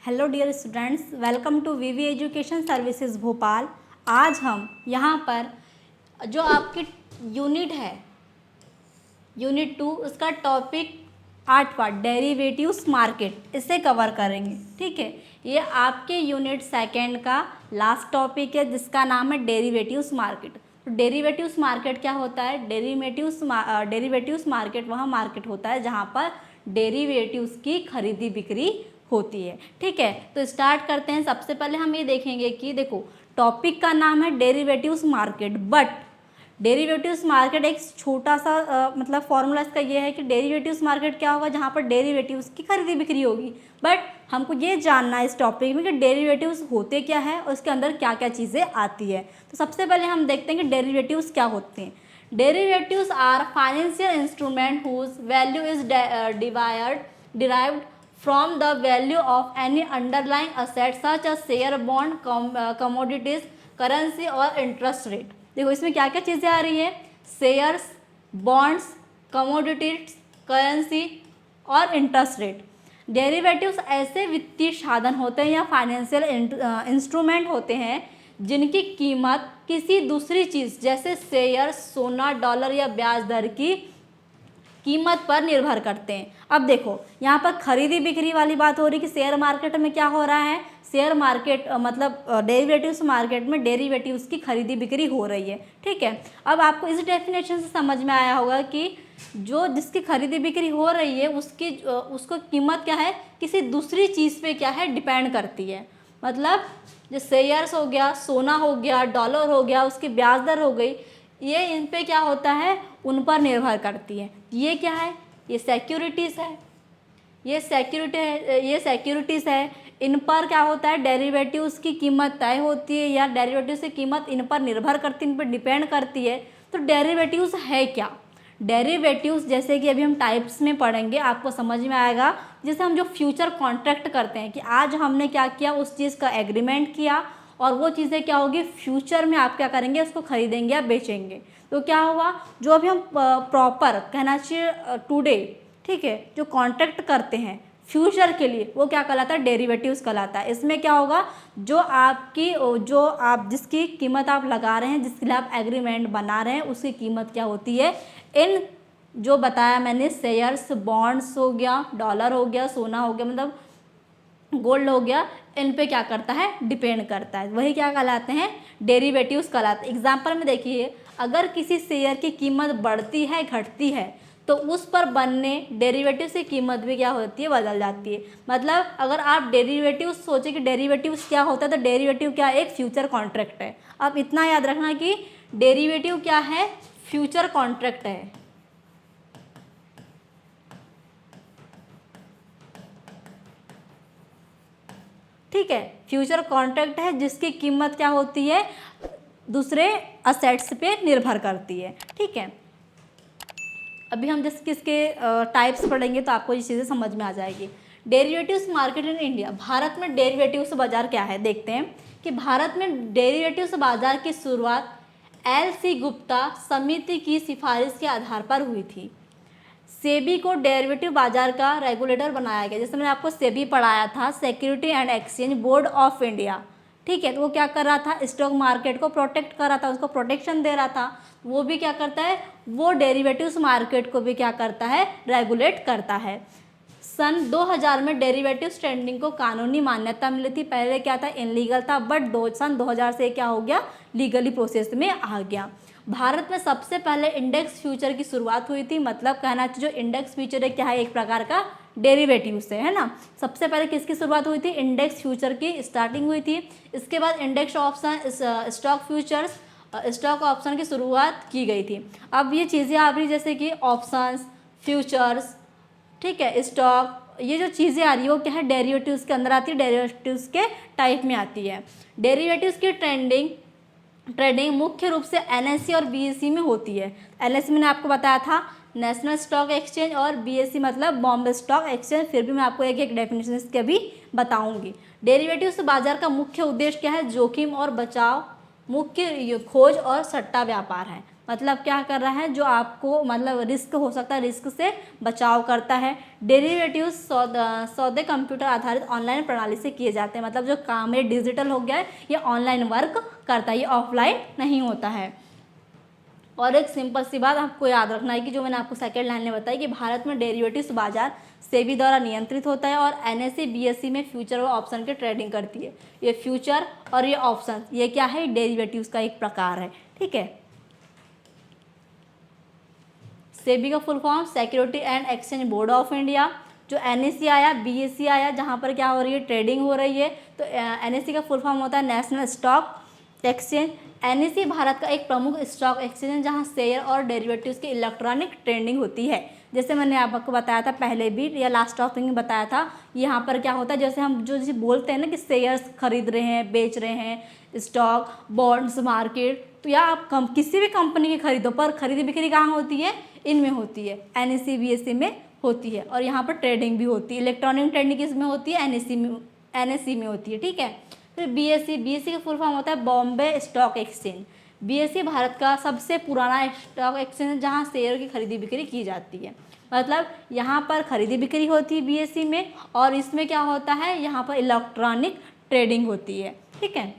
Hello dear students, welcome to VV education services Bhopal. आज हम यहाँ पर जो आपकी यूनिट है यूनिट 2 उसका टॉपिक 8वां डेरिवेटिव्स मार्केट, इसे कवर करेंगे। ठीक है, ये आपके यूनिट 2 का लास्ट टॉपिक है जिसका नाम है डेरिवेटिव्स मार्केट। तो डेरिवेटिव्स मार्केट क्या होता है? डेरिवेटिव्स मार्केट वह मार्केट होता है जहाँ पर डेरिवेटिव्स की खरीदी बिक्री होती है। ठीक है, तो स्टार्ट करते हैं। सबसे पहले हम ये देखेंगे कि देखो, टॉपिक का नाम है derivatives market, but derivatives market एक छोटा सा मतलब फॉर्मूला इसका ये है कि डेरिवेटिव्स मार्केट क्या होगा? जहाँ पर डेरिवेटिव्स की खरीदी बिक्री होगी। बट हमको ये जानना है इस टॉपिक में कि डेरिवेटिव्स होते क्या है और उसके अंदर क्या क्या चीज़ें आती है। तो सबसे पहले हम देखते हैं कि डेरिवेटिव्स क्या होते हैं। Derivatives are financial instrument whose value is derived from the value of any underlying asset such as share, bond, commodities, currency और interest rate। देखो इसमें क्या क्या चीज़ें आ रही है? शेयर्स, बॉन्ड्स, कमोडिटीज, करेंसी और इंटरेस्ट रेट। डेरिवेटिव्स ऐसे वित्तीय साधन होते हैं या फाइनेंशियल इंस्ट्रूमेंट होते हैं जिनकी कीमत किसी दूसरी चीज़ जैसे शेयर, सोना, डॉलर या ब्याज दर की कीमत पर निर्भर करते हैं। अब देखो यहाँ पर खरीदी बिक्री वाली बात हो रही कि शेयर मार्केट में क्या हो रहा है? शेयर मार्केट मतलब डेरिवेटिव्स मार्केट में डेरिवेटिव्स की खरीदी बिक्री हो रही है। ठीक है, अब आपको इस डेफिनेशन से समझ में आया होगा कि जो जिसकी खरीदी बिक्री हो रही है उसको कीमत क्या है? किसी दूसरी चीज़ पे क्या है? डिपेंड करती है। मतलब जो शेयर्स हो गया, सोना हो गया, डॉलर हो गया, उसकी ब्याज दर हो गई, ये इन पे क्या होता है? उन पर निर्भर करती है। ये क्या है? ये सिक्योरिटीज़ है। ये सिक्योरिटीज़ है। इन पर क्या होता है? डेरिवेटिव्स की कीमत तय होती है या डेरिवेटिव्स की कीमत इन पर निर्भर करती है, इन पर डिपेंड करती है। तो डेरिवेटिव्स है क्या? डेरिवेटिव्स जैसे कि अभी हम टाइप्स में पढ़ेंगे, आपको समझ में आएगा। जैसे हम जो फ्यूचर कॉन्ट्रैक्ट करते हैं कि आज हमने क्या किया, उस चीज़ का एग्रीमेंट किया और वो चीज़ें क्या होगी? फ्यूचर में आप क्या करेंगे? उसको खरीदेंगे या बेचेंगे। तो क्या हुआ? जो अभी हम प्रॉपर कहना चाहिए टुडे, ठीक है, जो कॉन्ट्रैक्ट करते हैं फ्यूचर के लिए, वो क्या कहलाता है? डेरिवेटिव्स कहलाता है। इसमें क्या होगा? जो आप जिसकी कीमत आप लगा रहे हैं, जिसके लिए आप एग्रीमेंट बना रहे हैं, उसकी कीमत क्या होती है? इन जो बताया मैंने, शेयर्स, बॉन्ड्स हो गया, डॉलर हो गया, सोना हो गया, मतलब गोल्ड हो गया, इन पे क्या करता है? डिपेंड करता है। वही क्या कहलाते हैं? डेरिवेटिव्स कहलाते हैं। एग्जाम्पल में देखिए, अगर किसी शेयर की कीमत बढ़ती है, घटती है, तो उस पर बनने डेरिवेटिव्स की कीमत भी क्या होती है? बदल जाती है। मतलब अगर आप डेरिवेटिव्स सोचे कि डेरिवेटिव्स क्या होता है, तो डेरिवेटिव क्या? एक फ्यूचर कॉन्ट्रैक्ट है। आप इतना याद रखना कि डेरिवेटिव क्या है? फ्यूचर कॉन्ट्रैक्ट है। ठीक है, फ्यूचर कॉन्ट्रैक्ट है जिसकी कीमत क्या होती है? दूसरे असेट्स पे निर्भर करती है। ठीक है, अभी हम जैसे किसके टाइप्स पढ़ेंगे तो आपको ये चीज़ें समझ में आ जाएगी। Derivatives market in India, Bharat में डेरिवेटिव्स बाजार क्या है? देखते हैं कि भारत में डेरिवेटिव्स बाजार की शुरुआत एल.सी. गुप्ता समिति की सिफारिश के आधार पर हुई थी। सेबी को डेरिवेटिव बाजार का रेगुलेटर बनाया गया। जैसे मैंने आपको सेबी पढ़ाया था, security and exchange board of India. ठीक है, तो वो क्या कर रहा था? स्टॉक मार्केट को प्रोटेक्ट कर रहा था, उसको प्रोटेक्शन दे रहा था। वो भी क्या करता है? वो डेरिवेटिव्स मार्केट को भी क्या करता है? रेगुलेट करता है। सन 2000 में डेरिवेटिव्स ट्रेडिंग को कानूनी मान्यता मिली थी। पहले क्या था? इनलीगल था, बट सन 2000 से क्या हो गया? लीगली प्रोसेस में आ गया। भारत में सबसे पहले इंडेक्स फ्यूचर की शुरुआत हुई थी। मतलब कहना चाहिए, जो इंडेक्स फ्यूचर है क्या है? एक प्रकार का डेरिवेटिव से, है ना। सबसे पहले किसकी शुरुआत हुई थी? इंडेक्स फ्यूचर की स्टार्टिंग हुई थी। इसके बाद index option, stock futures, stock option की शुरुआत की गई थी। अब ये चीज़ें आ रही जैसे कि ऑप्शंस, फ्यूचर्स, ठीक है, स्टॉक, ये जो चीज़ें आ रही है वो क्या है? डेरिवेटिव्स के अंदर आती है, डेरिवेटिव्स के टाइप में आती है। डेरिवेटिव्स की ट्रेडिंग मुख्य रूप से एनएससी और बीएसई में होती है। एनएससी मैंने आपको बताया था, नेशनल स्टॉक एक्सचेंज, और बीएसई मतलब बॉम्बे स्टॉक एक्सचेंज। फिर भी मैं आपको एक एक डेफिनेशन इसके भी बताऊंगी। डेरिवेटिव्स बाजार का मुख्य उद्देश्य क्या है? जोखिम और बचाव, मुख्य खोज और सट्टा व्यापार है। मतलब क्या कर रहा है, जो आपको मतलब रिस्क हो सकता है, रिस्क से बचाव करता है। डेरिवेटिव्स सौदे कंप्यूटर आधारित ऑनलाइन प्रणाली से किए जाते हैं, मतलब जो काम है डिजिटल हो गया है, ये ऑनलाइन वर्क करता है, ये ऑफलाइन नहीं होता है। और एक सिंपल सी बात आपको याद रखना है कि जो मैंने आपको सेकेंड लाइन में बताई कि भारत में डेरिवेटिव्स बाजार सेबी द्वारा नियंत्रित होता है और एनएसई बीएसई में फ्यूचर और ऑप्शन की ट्रेडिंग करती है। ये फ्यूचर और ये ऑप्शन, ये क्या है, डेरिवेटिव्स का एक प्रकार है। ठीक है, सेबी का full form security and exchange board of India. जो एनएसई आया, बीएसई आया, जहाँ पर क्या हो रही है, ट्रेडिंग हो रही है, तो एनएसई का फुल फॉर्म होता है national stock exchange. NSE Bharat का एक प्रमुख स्टॉक एक्सचेंज है जहां शेयर और डेरिवेटिव्स की इलेक्ट्रॉनिक ट्रेडिंग होती है। जैसे मैंने आपको बताया था पहले भी, या लास्ट टॉपिक में बताया था, यहाँ पर क्या होता है, जैसे हम जो जैसे बोलते हैं ना कि शेयर्स खरीद रहे हैं, बेच रहे हैं, स्टॉक, बॉन्ड्स मार्केट, तो या आप किसी भी कंपनी की खरीदो, पर खरीदी बिक्री कहाँ होती है, इनमें होती है, एनएसई बीएसई में होती है। और यहाँ पर ट्रेडिंग भी होती है, इलेक्ट्रॉनिक ट्रेडिंग किसमें होती है, एनएसई में होती है। ठीक है, फिर बीएसई का फुल फॉर्म होता है Bombay stock exchange. BSE Bharat का सबसे पुराना स्टॉक एक्सचेंज है जहां शेयर की खरीदी बिक्री की जाती है। मतलब यहाँ पर खरीदी बिक्री होती है बीएसई में, और इसमें क्या होता है, यहाँ पर इलेक्ट्रॉनिक ट्रेडिंग होती है। ठीक है,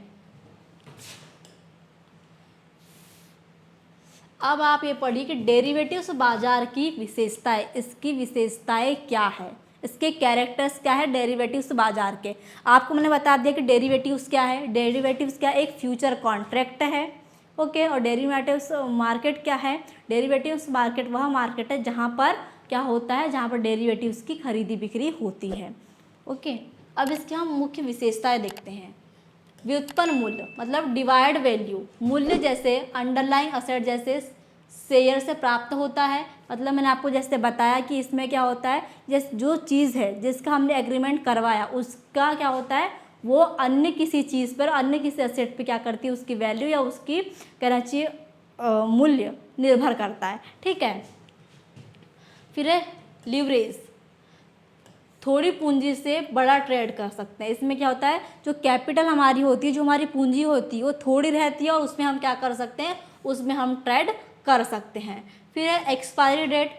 अब आप ये पढ़िए कि डेरिवेटिव्स बाजार की विशेषताएं, इसकी विशेषताएं क्या है, इसके कैरेक्टर्स क्या है डेरिवेटिव्स बाजार के। आपको मैंने बता दिया कि डेरिवेटिव्स क्या है, डेरिवेटिव्स क्या एक फ्यूचर कॉन्ट्रैक्ट है। ओके, और डेरिवेटिव्स मार्केट क्या है, डेरिवेटिव्स मार्केट वह मार्केट है जहाँ पर क्या होता है, जहाँ पर डेरिवेटिव्स की खरीदी बिक्री होती है। ओके, अब इसकी हम मुख्य विशेषताएं देखते हैं। व्युत्पन्न मूल्य मतलब डिवाइड वैल्यू, मूल्य जैसे अंडरलाइंग असेट जैसे शेयर से प्राप्त होता है। मतलब मैंने आपको जैसे बताया कि इसमें क्या होता है, जैसे जो चीज़ है जिसका हमने एग्रीमेंट करवाया उसका क्या होता है, वो अन्य किसी चीज़ पर, अन्य किसी असेट पे क्या करती है, उसकी वैल्यू या उसकी कहना चाहिए मूल्य निर्भर करता है। ठीक है, फिर है लीवरेज, थोड़ी पूंजी से बड़ा ट्रेड कर सकते हैं। इसमें क्या होता है, जो कैपिटल हमारी होती है, जो हमारी पूंजी होती है वो थोड़ी रहती है और उसमें हम क्या कर सकते हैं, उसमें हम ट्रेड कर सकते हैं। फिर है एक्सपायरी डेट,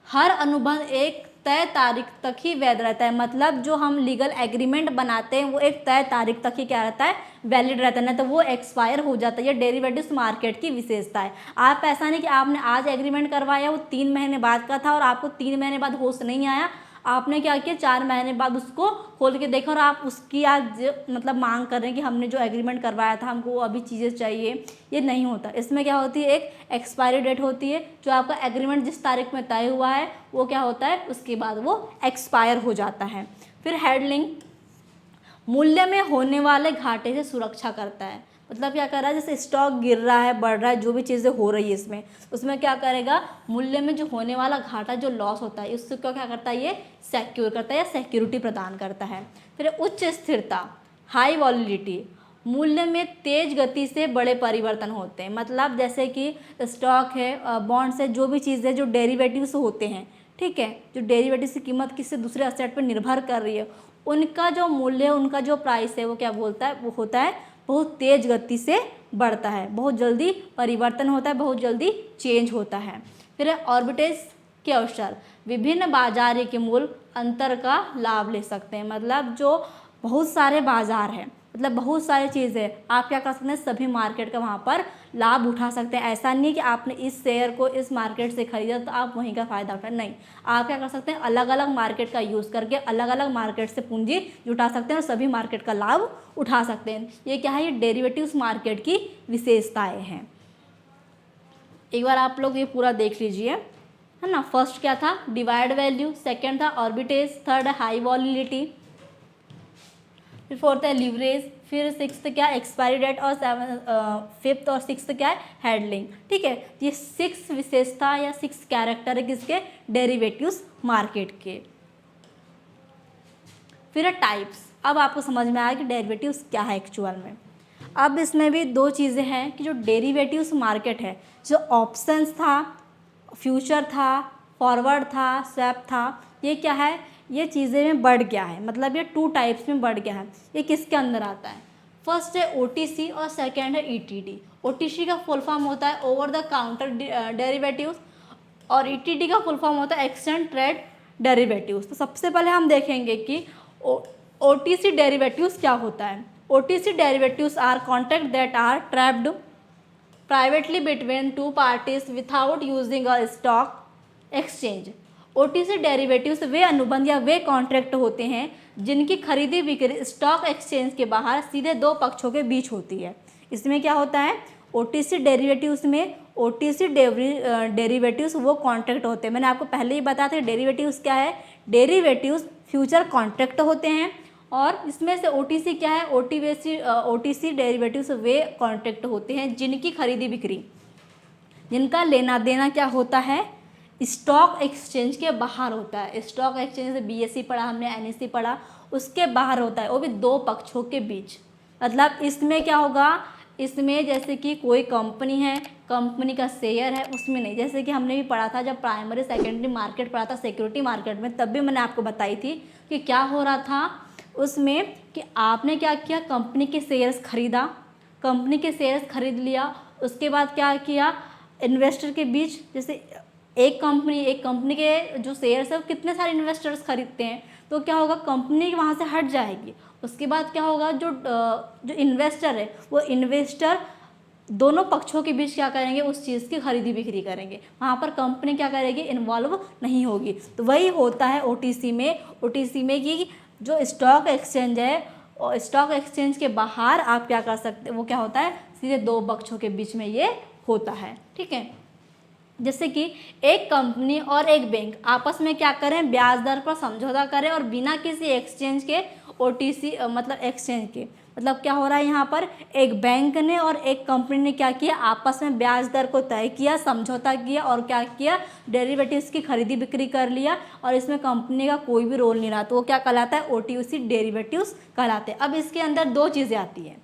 हर अनुबंध एक तय तारीख तक ही वैध रहता है। मतलब जो हम लीगल एग्रीमेंट बनाते हैं वो एक तय तारीख तक ही क्या रहता है, वैलिड रहता है, नहीं तो वो एक्सपायर हो जाता है। ये डेरिवेटिव्स मार्केट की विशेषता है। आप ऐसा नहीं कि आपने आज एग्रीमेंट करवाया, वो 3 महीने बाद का था और आपको 3 महीने बाद होश नहीं आया, आपने क्या किया 4 महीने बाद उसको खोल के देखा और आप उसकी आज मतलब मांग कर रहे हैं कि हमने जो एग्रीमेंट करवाया था हमको अभी चीज़ें चाहिए। ये नहीं होता। इसमें क्या होती है, एक एक्सपायरी डेट होती है, जो आपका एग्रीमेंट जिस तारीख में तय हुआ है वो क्या होता है, उसके बाद वो एक्सपायर हो जाता है। फिर हेडलिंग, मूल्य में होने वाले घाटे से सुरक्षा करता है। मतलब क्या कर रहा है, जैसे स्टॉक गिर रहा है, बढ़ रहा है, जो भी चीज़ें हो रही है इसमें, उसमें क्या करेगा, मूल्य में जो होने वाला घाटा, जो लॉस होता है, उससे क्या करता है, ये सिक्योर करता है या सिक्योरिटी प्रदान करता है। फिर उच्च स्थिरता, हाई वॉलिडिटी, मूल्य में तेज गति से बड़े परिवर्तन होते हैं। मतलब जैसे कि स्टॉक है, बॉन्ड्स है, जो भी चीज़ है, जो डेरिवेटिव्स होते हैं, ठीक है, जो डेरिवेटिव्स की कीमत किसी दूसरे असेट पर निर्भर कर रही है, उनका जो मूल्य है, उनका जो प्राइस है, वो क्या बोलता है, वो होता है बहुत तेज गति से बढ़ता है, बहुत जल्दी परिवर्तन होता है, बहुत जल्दी चेंज होता है। फिर ऑर्बिट्रेज के अवसर, विभिन्न बाजार के मूल्य अंतर का लाभ ले सकते हैं। मतलब जो बहुत सारे बाजार हैं, मतलब बहुत सारी चीज़ें, आप क्या कर सकते हैं, सभी मार्केट का वहाँ पर लाभ उठा सकते हैं। ऐसा नहीं है कि आपने इस शेयर को इस मार्केट से खरीदा तो आप वहीं का फ़ायदा उठाएं, नहीं, आप क्या कर सकते हैं, अलग अलग मार्केट का यूज़ करके अलग अलग मार्केट से पूंजी जुटा सकते हैं और सभी मार्केट का लाभ उठा सकते हैं। ये क्या है, ये डेरिवेटिव्स मार्केट की विशेषताएँ हैं। एक बार आप लोग ये पूरा देख लीजिए, है ना। फर्स्ट क्या था, डिवाइड वैल्यू, सेकेंड था ऑर्बिट्रेज, थर्ड है हाई वॉलिडिटी, फिर फोर्थ है लीवरेज, फिर सिक्स्थ क्या एक्सपायरी डेट, और फिफ्थ और सिक्स्थ क्या है हैंडलिंग। ठीक है, ये 6 विशेषता या 6 कैरेक्टर है किसके, डेरिवेटिव्स मार्केट के। फिर है टाइप्स। अब आपको समझ में आया कि डेरिवेटिव्स क्या है एक्चुअल में। अब इसमें भी 2 चीज़ें हैं कि जो डेरिवेटिव्स मार्केट है, जो ऑप्शंस था, फ्यूचर था, फॉरवर्ड था, स्वैप था, ये क्या है, ये चीज़ें में बढ़ गया है। मतलब ये 2 टाइप्स में बढ़ गया है। ये किसके अंदर आता है, फर्स्ट है OTC और सेकेंड है ETD। OTC का फुल फॉर्म होता है ओवर द काउंटर डेरिवेटिव्स और ETD का फुल फॉर्म होता है एक्सचेंज ट्रेड डेरिवेटिव्स। तो सबसे पहले हम देखेंगे कि OTC डेरिवेटिव्स क्या होता है। OTC derivatives are contract that are traded privately between two parties without using a stock exchange. OTC derivatives वे अनुबंध या वे कॉन्ट्रैक्ट होते हैं जिनकी खरीदी बिक्री स्टॉक एक्सचेंज के बाहर सीधे दो पक्षों के बीच होती है। इसमें क्या होता है, OTC डेरिवेटिव्स में OTC डेरिवेटिव्स वो कॉन्ट्रैक्ट होते हैं। मैंने आपको पहले ही बताया था डेरिवेटिव्स क्या है, डेरिवेटिव्स फ्यूचर कॉन्ट्रैक्ट होते हैं और इसमें से OTC क्या है, OTC डेरिवेटिव्स वे कॉन्ट्रैक्ट होते हैं जिनकी खरीदी बिक्री, जिनका लेना देना क्या होता है, स्टॉक एक्सचेंज के बाहर होता है। स्टॉक एक्सचेंज से BSE पढ़ा हमने, NSE पढ़ा, उसके बाहर होता है, वो भी दो पक्षों के बीच। मतलब इसमें क्या होगा, इसमें जैसे कि कोई कंपनी है, कंपनी का शेयर है, उसमें नहीं। जैसे कि हमने भी पढ़ा था जब प्राइमरी सेकेंडरी मार्केट पढ़ा था सिक्योरिटी मार्केट में, तब भी मैंने आपको बताई थी कि क्या हो रहा था उसमें कि आपने क्या किया, कंपनी के शेयर्स खरीदा, कंपनी के शेयर्स खरीद लिया, उसके बाद क्या किया, इन्वेस्टर के बीच, जैसे एक कंपनी के जो शेयर्स है वो कितने सारे इन्वेस्टर्स खरीदते हैं, तो क्या होगा, कंपनी वहाँ से हट जाएगी। उसके बाद क्या होगा, जो इन्वेस्टर है वो इन्वेस्टर दोनों पक्षों के बीच क्या करेंगे, उस चीज़ की खरीदी बिक्री करेंगे, वहाँ पर कंपनी क्या करेगी, इन्वॉल्व नहीं होगी। तो वही होता है OTC में कि जो स्टॉक एक्सचेंज है और स्टॉक एक्सचेंज के बाहर आप क्या कर सकते, वो क्या होता है, सीधे दो पक्षों के बीच में ये होता है। ठीक है, जैसे कि एक कंपनी और एक बैंक आपस में क्या करें, ब्याज दर पर समझौता करें और बिना किसी एक्सचेंज के OTC मतलब एक्सचेंज के, मतलब क्या हो रहा है यहाँ पर, एक बैंक ने और एक कंपनी ने क्या किया, आपस में ब्याज दर को तय किया, समझौता किया और क्या किया, डेरिवेटिव्स की खरीदी बिक्री कर लिया और इसमें कंपनी का कोई भी रोल नहीं रहा, तो वो क्या कहलाता है, OTC डेरिवेटिव्स कहलाते हैं। अब इसके अंदर दो चीज़ें आती हैं,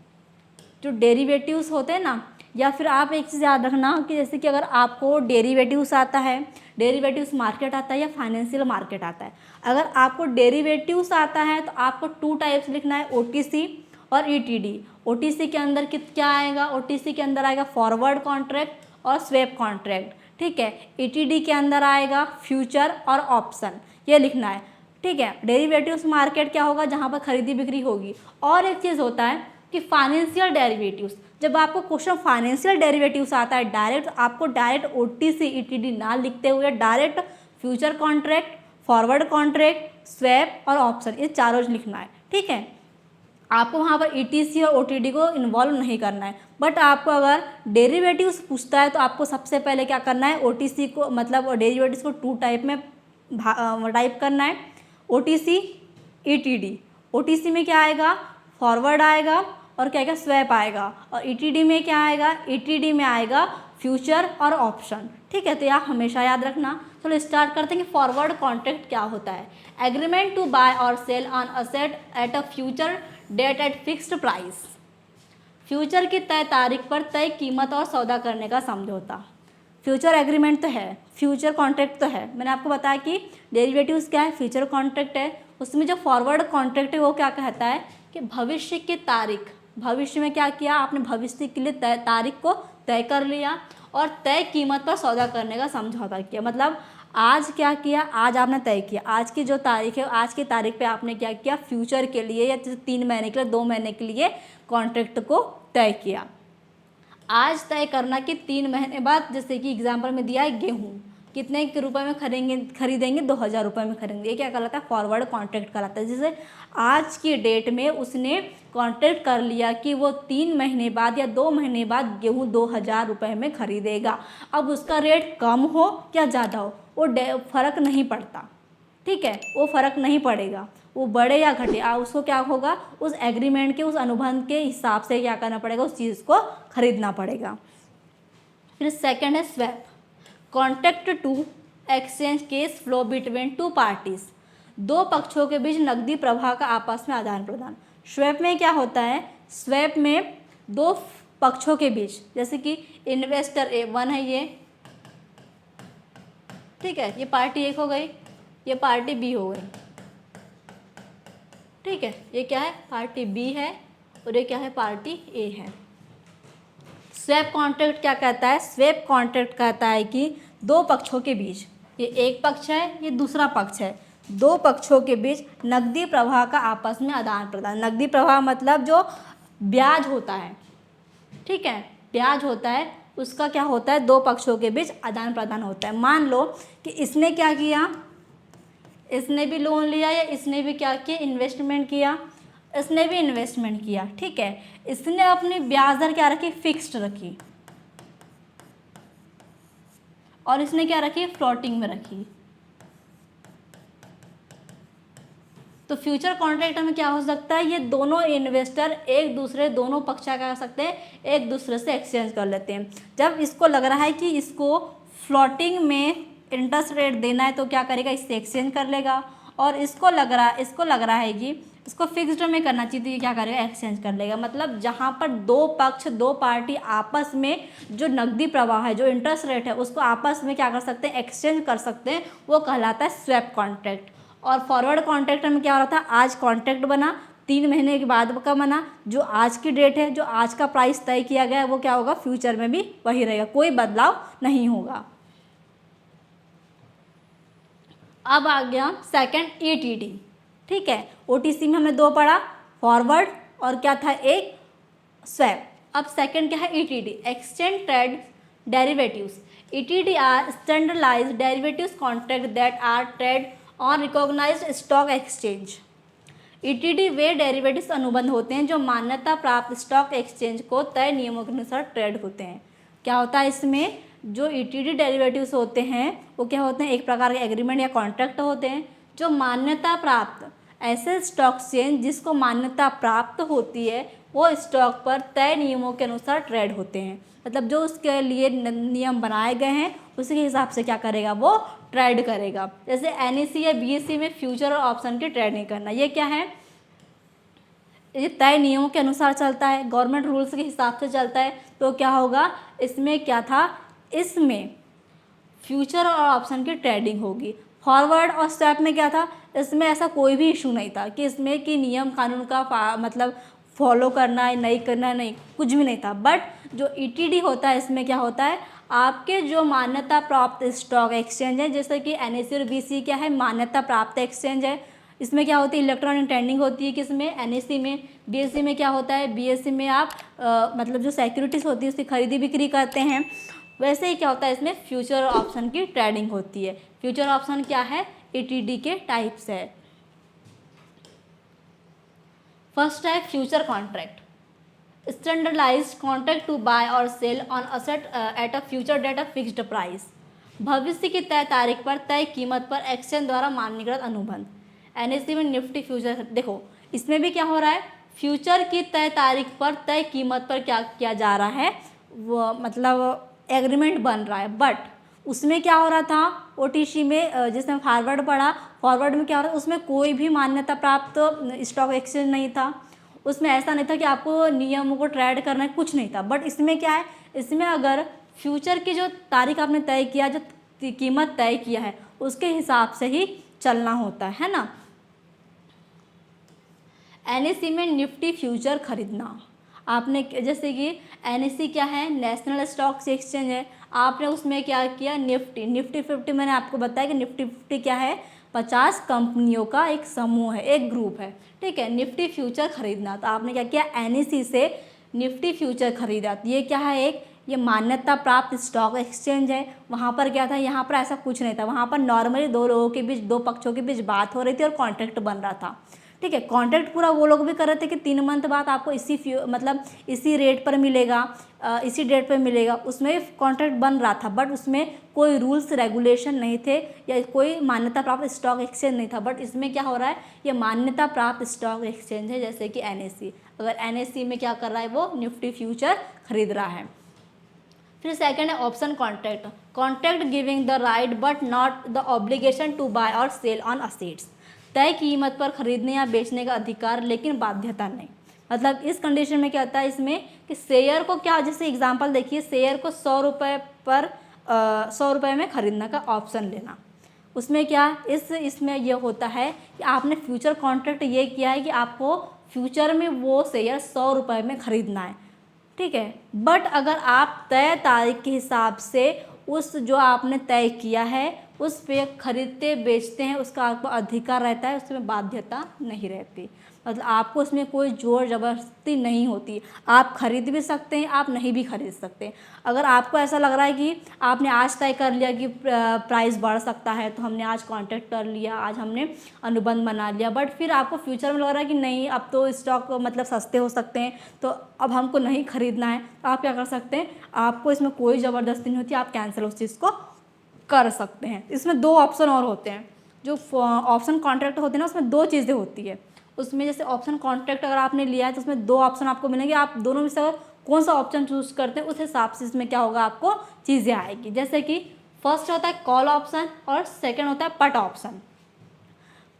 जो डेरिवेटिव्स होते हैं ना, या फिर आप एक चीज़ याद रखना कि जैसे कि अगर आपको डेरिवेटिव्स आता है, डेरिवेटिव्स मार्केट आता है या फाइनेंशियल मार्केट आता है, अगर आपको डेरिवेटिव्स आता है तो आपको टू टाइप्स लिखना है, OTC और ETD। OTC के अंदर क्या आएगा, OTC के अंदर आएगा फॉरवर्ड कॉन्ट्रैक्ट और स्वैप कॉन्ट्रैक्ट। ठीक है, ETD के अंदर आएगा फ्यूचर और ऑप्शन, ये लिखना है। ठीक है, डेरिवेटिव्स मार्केट क्या होगा, जहाँ पर खरीदी बिक्री होगी। और एक चीज़ होता है कि फाइनेंशियल डेरिवेटिव्स, जब आपको क्वेश्चन फाइनेंशियल डेरिवेटिव्स आता है डायरेक्ट, आपको डायरेक्ट OTC ETD ना लिखते हुए direct future contract, forward contract, swap और ऑप्शन, ये चारों लिखना है। ठीक है, आपको वहाँ पर ETC और OTD को इन्वॉल्व नहीं करना है। बट आपको अगर डेरिवेटिव्स पूछता है तो आपको सबसे पहले क्या करना है, OTC को मतलब डेरिवेटिव्स को टू टाइप में टाइप करना है, OTC ETD। OTC में क्या आएगा, फॉरवर्ड आएगा और क्या आएगा, स्वैप आएगा, और ETD में क्या आएगा, ETD में आएगा फ्यूचर और ऑप्शन। ठीक है, तो यह हमेशा याद रखना। चलो स्टार्ट करते हैं कि फॉरवर्ड कॉन्ट्रैक्ट क्या होता है। एग्रीमेंट टू बाय और sell on asset at a future date at fixed price, future की तय तारीख पर तय कीमत और सौदा करने का समझौता। फ्यूचर एग्रीमेंट तो है, फ्यूचर कॉन्ट्रैक्ट तो है, मैंने आपको बताया कि डेरिवेटिव्स क्या है, फ्यूचर कॉन्ट्रैक्ट है। उसमें जो फॉरवर्ड कॉन्ट्रैक्ट है वो क्या कहता है कि भविष्य की तारीख, भविष्य में क्या किया आपने, भविष्य के लिए तारीख को तय कर लिया और तय कीमत पर सौदा करने का समझौता किया। मतलब आज क्या किया, आज आपने तय किया, आज की जो तारीख है, आज की तारीख पे आपने क्या किया, फ्यूचर के लिए या 3 महीने के लिए, 2 महीने के लिए कॉन्ट्रैक्ट को तय किया। आज तय करना कि 3 महीने बाद, जैसे कि एग्जाम्पल में दिया है गेहूँ कितने के रुपए में खरीदेंगे, 2000 रुपये में खरीदेंगे, ये क्या कहलाता है, फॉरवर्ड कॉन्ट्रैक्ट कहलाता है। जैसे आज की डेट में उसने कॉन्ट्रैक्ट कर लिया कि वो 3 महीने बाद या 2 महीने बाद गेहूँ 2000 रुपये में खरीदेगा। अब उसका रेट कम हो या ज़्यादा हो वो फ़र्क नहीं पड़ता। ठीक है, वो फ़र्क नहीं पड़ेगा, वो बढ़े या घटे, उसको क्या होगा, उस एग्रीमेंट के, उस अनुबंध के हिसाब से क्या करना पड़ेगा, उस चीज़ को खरीदना पड़ेगा। फिर सेकंड है swap, contract to exchange cash flow between two parties, दो पक्षों के बीच नकदी प्रवाह का आपस में आदान प्रदान। स्वैप में क्या होता है, स्वैप में दो पक्षों के बीच, जैसे कि इन्वेस्टर A1 है ये, ठीक है, ये पार्टी एक हो गई, ये पार्टी B हो गई। ठीक है, ये क्या है, पार्टी B है, और ये क्या है, पार्टी ए है। स्वैप कॉन्ट्रैक्ट क्या कहता है, स्वैप कॉन्ट्रैक्ट कहता है कि दो पक्षों के बीच, ये एक पक्ष है, ये दूसरा पक्ष है, दो पक्षों के बीच नकदी प्रवाह का आपस में आदान प्रदान। नकदी प्रवाह मतलब जो ब्याज होता है, ठीक है, ब्याज होता है, उसका क्या होता है, दो पक्षों के बीच आदान प्रदान होता है। मान लो कि इसने क्या किया, इसने भी लोन लिया या इसने भी क्या किया, इन्वेस्टमेंट किया, इसने भी इन्वेस्टमेंट किया, ठीक है। इसने अपनी ब्याज दर क्या रखी, फिक्स्ड रखी, और इसने क्या रखी, फ्लोटिंग में रखी। तो फ्यूचर कॉन्ट्रैक्ट में क्या हो सकता है, ये दोनों इन्वेस्टर एक दूसरे, दोनों पक्ष क्या कर सकते हैं, एक दूसरे से एक्सचेंज कर लेते हैं। जब इसको लग रहा है कि इसको फ्लोटिंग में इंटरेस्ट रेट देना है तो क्या करेगा, इससे एक्सचेंज कर लेगा, और इसको लग रहा है कि इसको फिक्स्ड में करना चाहिए तो ये क्या करेगा, एक्सचेंज कर लेगा। मतलब जहाँ पर दो पक्ष, दो पार्टी आपस में जो नकदी प्रवाह है, जो इंटरेस्ट रेट है, उसको आपस में क्या कर सकते हैं, एक्सचेंज कर सकते हैं, वो कहलाता है स्वैप कॉन्ट्रैक्ट। और फॉरवर्ड कॉन्ट्रैक्ट में क्या हो रहा था, आज कॉन्ट्रैक्ट बना, 3 महीने के बाद का बना, जो आज की डेट है, जो आज का प्राइस तय किया गया है, वो क्या होगा, फ्यूचर में भी वही रहेगा, कोई बदलाव नहीं होगा। अब आ गया सेकंड ETD, ठीक है। OTC में हमने 2 पढ़ा, फॉरवर्ड और क्या था, एक स्वैप। अब सेकंड क्या है, ETD, exchange trade derivatives. ETD are standardised derivatives contract that are trade on recognised stock exchange. ETD वे डेरिवेटिव्स अनुबंध होते हैं जो मान्यता प्राप्त स्टॉक एक्सचेंज को तय नियमों के अनुसार ट्रेड होते हैं। क्या होता है इसमें, जो ETD डेरिवेटिव्स होते हैं वो क्या होते हैं, एक प्रकार के एग्रीमेंट या कॉन्ट्रैक्ट होते हैं जो मान्यता प्राप्त, ऐसे स्टॉक एक्सचेंज जिसको मान्यता प्राप्त होती है वो स्टॉक पर तय नियमों के अनुसार ट्रेड होते हैं। मतलब जो उसके लिए नियम बनाए गए हैं उसी के हिसाब से क्या करेगा, वो ट्रेड करेगा। जैसे NSE या BSE में फ्यूचर और ऑप्शन की ट्रेड नहीं करना, ये क्या है, ये तय नियमों के अनुसार चलता है, गवर्नमेंट रूल्स के हिसाब से चलता है। तो क्या होगा, इसमें क्या था, इसमें फ्यूचर और ऑप्शन की ट्रेडिंग होगी। फॉरवर्ड और स्वैप में क्या था, इसमें ऐसा कोई भी इशू नहीं था कि इसमें कि नियम कानून का मतलब फॉलो करना है, नहीं करना है, नहीं, कुछ भी नहीं था। बट जो ETD होता है, इसमें क्या होता है, आपके जो मान्यता प्राप्त स्टॉक एक्सचेंज है, जैसे कि NSE और BSE क्या है, मान्यता प्राप्त एक्सचेंज है, इसमें क्या होती है, इलेक्ट्रॉनिक ट्रेडिंग होती है, किसमें, NSE में। BSE में क्या होता है, BSE में आप मतलब जो सिक्योरिटीज़ होती है उसकी खरीदी बिक्री करते हैं। वैसे ही क्या होता है, इसमें फ्यूचर और ऑप्शन की ट्रेडिंग होती है। फ्यूचर ऑप्शन क्या है, ETD के टाइप्स है। फर्स्ट है future contract, standardised contract to buy और sell on asset at a future date a fixed price. भविष्य की तय तारीख पर तय कीमत पर एक्सचेंज द्वारा मान्यकृत अनुबंध। NSE में निफ्टी फ्यूचर, देखो इसमें भी क्या हो रहा है, फ्यूचर की तय तारीख पर तय कीमत पर क्या किया जा रहा है, वो मतलब एग्रीमेंट बन रहा है। बट उसमें क्या हो रहा था, OTC में जिसमें फॉरवर्ड पढ़ा, फॉरवर्ड में क्या हो रहा था, उसमें कोई भी मान्यता प्राप्त स्टॉक एक्सचेंज नहीं था, उसमें ऐसा नहीं था कि आपको नियमों को ट्रेड करना है, कुछ नहीं था। बट इसमें क्या है, इसमें अगर फ्यूचर की जो तारीख आपने तय किया, जो कीमत तय किया है, उसके हिसाब से ही चलना होता है ना। NSE में निफ्टी फ्यूचर खरीदना, आपने जैसे कि NSE क्या है, नेशनल स्टॉक एक्सचेंज है, आपने उसमें क्या किया, निफ्टी 50, मैंने आपको बताया कि निफ्टी 50 क्या है, 50 कंपनियों का एक समूह है, एक ग्रुप है, ठीक है। निफ्टी फ्यूचर खरीदना, तो आपने क्या किया, NSE से निफ्टी फ्यूचर खरीदा। तो ये क्या है, एक ये मान्यता प्राप्त स्टॉक एक्सचेंज है। वहाँ पर क्या था, यहाँ पर ऐसा कुछ नहीं था, वहाँ पर नॉर्मली 2 लोगों के बीच, 2 पक्षों के बीच बात हो रही थी और कॉन्ट्रैक्ट बन रहा था, ठीक है। कॉन्ट्रैक्ट पूरा वो लोग भी कर रहे थे कि 3 मंथ बाद आपको इसी रेट पर मिलेगा, इसी डेट पर मिलेगा, उसमें कॉन्ट्रैक्ट बन रहा था। बट उसमें कोई रूल्स रेगुलेशन नहीं थे या कोई मान्यता प्राप्त स्टॉक एक्सचेंज नहीं था। बट इसमें क्या हो रहा है, ये मान्यता प्राप्त स्टॉक एक्सचेंज है, जैसे कि NSE। अगर NSE में क्या कर रहा है, वो निफ्टी फ्यूचर खरीद रहा है। फिर सेकंड है option contract, contract giving the right but not the obligation to buy और सेल ऑन असेट्स। तय कीमत पर खरीदने या बेचने का अधिकार लेकिन बाध्यता नहीं। मतलब इस कंडीशन में क्या होता है इसमें कि शेयर को क्या, जैसे एग्जांपल देखिए, शेयर को 100 रुपये पर 100 रुपये में खरीदने का ऑप्शन लेना। उसमें क्या इसमें ये होता है कि आपने फ्यूचर कॉन्ट्रैक्ट ये किया है कि आपको फ्यूचर में वो शेयर 100 रुपये में ख़रीदना है, ठीक है। बट अगर आप तय तारीख के हिसाब से उस जो आपने तय किया है उस पे खरीदते बेचते हैं, उसका आपको अधिकार रहता है, उसमें बाध्यता नहीं रहती। मतलब आपको उसमें कोई जोर ज़बरदस्ती नहीं होती, आप खरीद भी सकते हैं, आप नहीं भी खरीद सकते। अगर आपको ऐसा लग रहा है कि आपने आज तय कर लिया कि प्राइस बढ़ सकता है, तो हमने आज कॉन्ट्रैक्ट कर लिया, आज हमने अनुबंध बना लिया, बट फिर आपको फ्यूचर में लग रहा है कि नहीं अब तो स्टॉक मतलब सस्ते हो सकते हैं, तो अब हमको नहीं खरीदना है, तो आप क्या कर सकते हैं, आपको इसमें कोई ज़बरदस्ती नहीं होती, आप कैंसिल उस चीज़ को कर सकते हैं। इसमें 2 ऑप्शन और होते हैं, जो ऑप्शन कॉन्ट्रैक्ट होते हैं ना, उसमें 2 चीज़ें होती है। उसमें जैसे ऑप्शन कॉन्ट्रैक्ट अगर आपने लिया है तो उसमें 2 ऑप्शन आपको मिलेंगे, आप दोनों में से अगर कौन सा ऑप्शन चूज़ करते हैं उस हिसाब से इसमें क्या होगा, आपको चीज़ें आएगी। जैसे कि फर्स्ट होता है कॉल ऑप्शन और सेकेंड होता है पट ऑप्शन।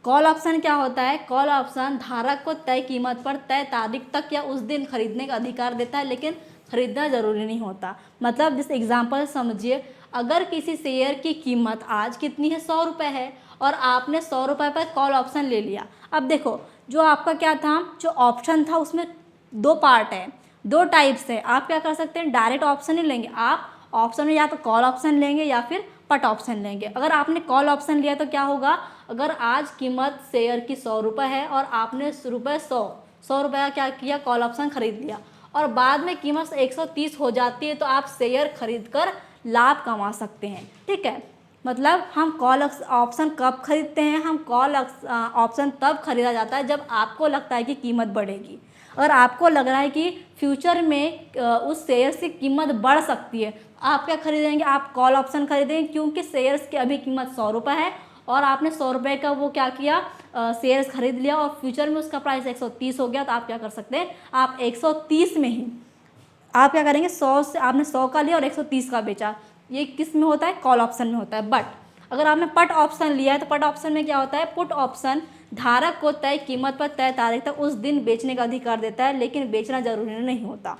कॉल ऑप्शन क्या होता है, कॉल ऑप्शन धारक को तय कीमत पर तय तारीख तक या उस दिन खरीदने का अधिकार देता है, लेकिन खरीदना ज़रूरी नहीं होता। मतलब जिस एग्जांपल समझिए, अगर किसी शेयर की कीमत आज कितनी है, 100 रुपये है, और आपने 100 रुपये पर कॉल ऑप्शन ले लिया। अब देखो जो आपका क्या था, जो ऑप्शन था उसमें 2 पार्ट है, 2 टाइप्स है। आप क्या कर सकते हैं, डायरेक्ट ऑप्शन ही लेंगे, आप ऑप्शन में या तो कॉल ऑप्शन लेंगे या फिर पट ऑप्शन लेंगे। अगर आपने कॉल ऑप्शन लिया तो क्या होगा, अगर आज कीमत शेयर की 100 रुपये है और आपने रुपये 100 रुपये का क्या किया, कॉल ऑप्शन खरीद लिया, और बाद में कीमत 130 हो जाती है, तो आप शेयर खरीद कर लाभ कमा सकते हैं, ठीक है। मतलब हम कॉल ऑप्शन कब खरीदते हैं, हम कॉल ऑप्शन तब खरीदा जाता है जब आपको लगता है कि कीमत बढ़ेगी। अगर आपको लग रहा है कि फ्यूचर में उस शेयर की कीमत बढ़ सकती है, आप क्या खरीदेंगे, आप कॉल ऑप्शन खरीदेंगे, क्योंकि शेयर्स की अभी कीमत 100 रुपये है और आपने 100 रुपये का वो क्या किया, शेयर्स खरीद लिया, और फ्यूचर में उसका प्राइस 130 हो गया, तो आप क्या कर सकते हैं, आप 130 में ही आप क्या करेंगे, 100 से आपने 100 का लिया और 130 का बेचा। ये किस में होता है, कॉल ऑप्शन में होता है। बट अगर आपने पट ऑप्शन लिया है तो पट ऑप्शन में क्या होता है, पुट ऑप्शन धारक को तय कीमत पर तय तारीख तक उस दिन बेचने का अधिकार देता है, लेकिन बेचना जरूरी नहीं होता।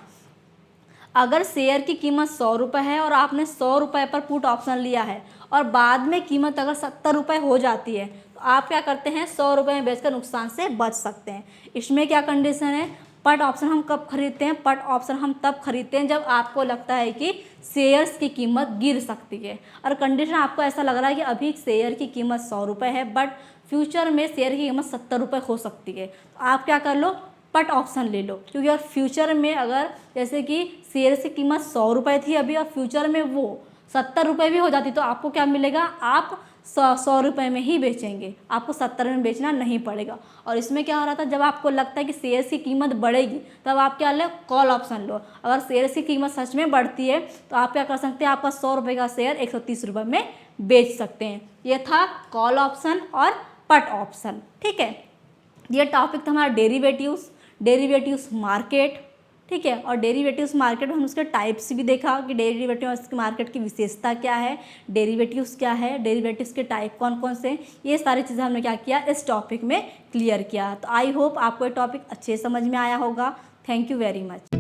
अगर शेयर की कीमत 100 रुपये है और आपने 100 रुपये पर पुट ऑप्शन लिया है और बाद में कीमत अगर 70 रुपये हो जाती है, तो आप क्या करते हैं, 100 रुपये में बेचकर नुकसान से बच सकते हैं। इसमें क्या कंडीशन है, पट ऑप्शन हम कब खरीदते हैं, पट ऑप्शन हम तब खरीदते हैं जब आपको लगता है कि शेयर्स की कीमत गिर सकती है, और कंडीशन आपको ऐसा लग रहा है कि अभी शेयर की कीमत 100 रुपये है बट फ्यूचर में शेयर की कीमत 70 रुपये हो सकती है, तो आप क्या कर लो, पट ऑप्शन ले लो। क्योंकि और फ्यूचर में अगर जैसे कि शेयर की कीमत 100 रुपये थी अभी और फ्यूचर में वो 70 रुपये भी हो जाती, तो आपको क्या मिलेगा, आप 100 रुपये में ही बेचेंगे, आपको 70 में बेचना नहीं पड़ेगा। और इसमें क्या हो रहा था, जब आपको लगता है कि शेयर्स की कीमत बढ़ेगी तब आप क्या लो, कॉल ऑप्शन लो। अगर शेयर्स की कीमत सच में बढ़ती है तो आप क्या कर सकते हैं, आपका 100 रुपये का शेयर 130 रुपये में बेच सकते हैं। ये था कॉल ऑप्शन और पट ऑप्शन, ठीक है। ये टॉपिक था हमारा डेरिवेटिव्स मार्केट, ठीक है। और डेरिवेटिव्स मार्केट में हम उसके टाइप्स भी देखा कि डेरिवेटिव्स मार्केट की विशेषता क्या है, डेरिवेटिव्स क्या है, डेरिवेटिव्स के टाइप कौन कौन से, ये सारी चीज़ें हमने क्या किया, इस टॉपिक में क्लियर किया। तो आई होप आपको ये टॉपिक अच्छे समझ में आया होगा। Thank you very much.